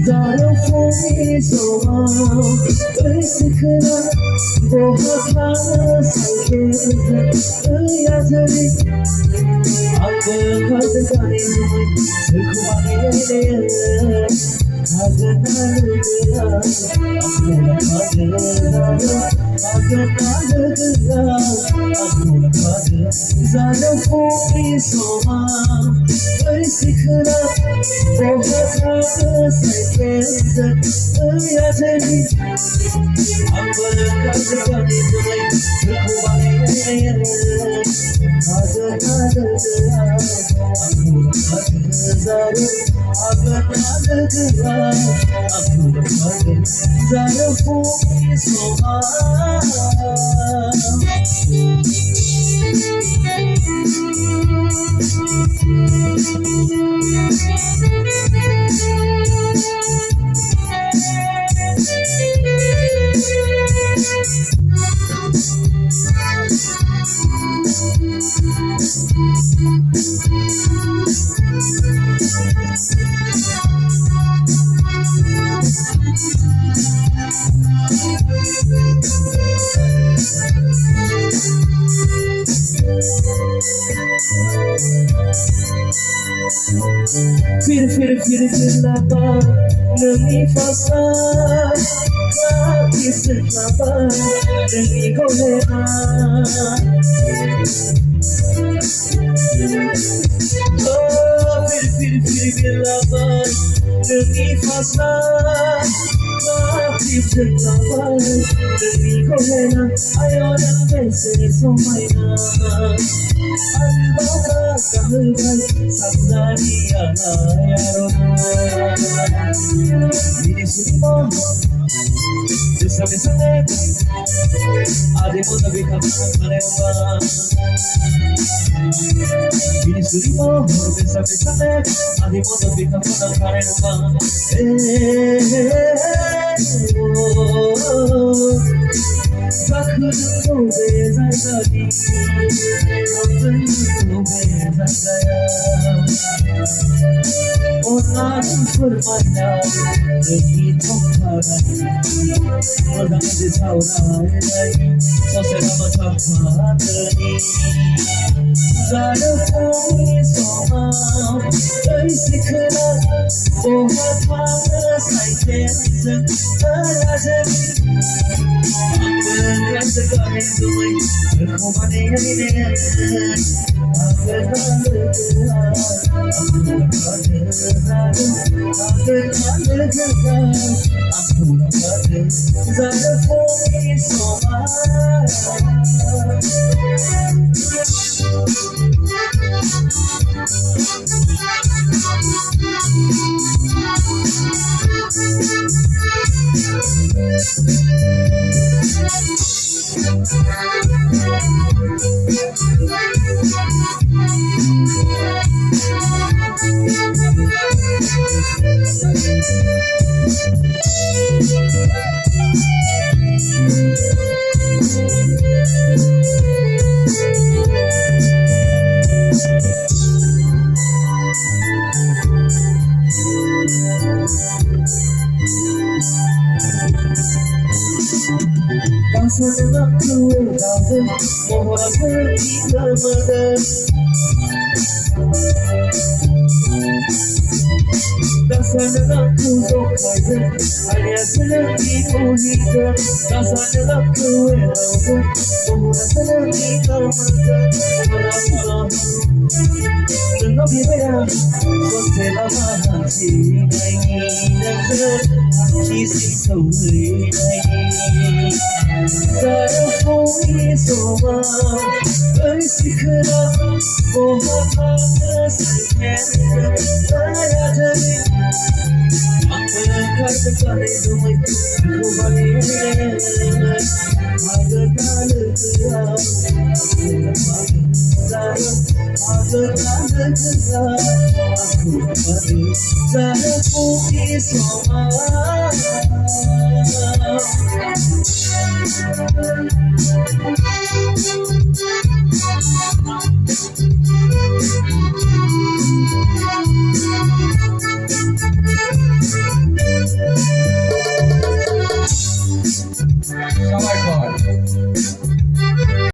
Dalam kami semua bersekerat Bohaklah sakit Ya jadi Apa katakan ini Sekuat ini Agar nalulah Aku nak ada Agar nalulah Aku nak ada Dalam kami semua bersekerat Bohaklah sakit Ya jadi Apa katakan ini Sekuat ini Agar nalulah Aku nak ada Agar nalulah Aku nak ada Dalam kami semua Fir laba Nemi fasa Mati selaba Nemi golema Oh fir laba Nemi fasa Mati selaba Nemi golema Ayo dan bese somaina Alba kahulkan Sabdariya yarona Diri surima Besame Ade moda bika karema Diri surima Besame Ade moda bika karema Bakın o bezadani Bakın o bezadaya Onların fırmana Dönü toplarani Odanı tavrayani Sosyalama tapmadani Zarafoni somam Öysükler O hatmanı sayfenizin Arazemi Agar segala duit Berkumani ini Agar nalulah Aku nak ada Agar nalulah Aku nak ada Zarafoni somam Kasana kuradı Muhabbet yıkamadı Kasana kuzokaydı Hayatını yıkamadı Kasana kuradı Muhabbet yıkamadı Tengok dia Sosela mahasi Naini nazar Kisi sauri Naini Zarafoni soma Sikara Mohammed Sakhan Rajani Amara Kasakare Dumai Kubani Soma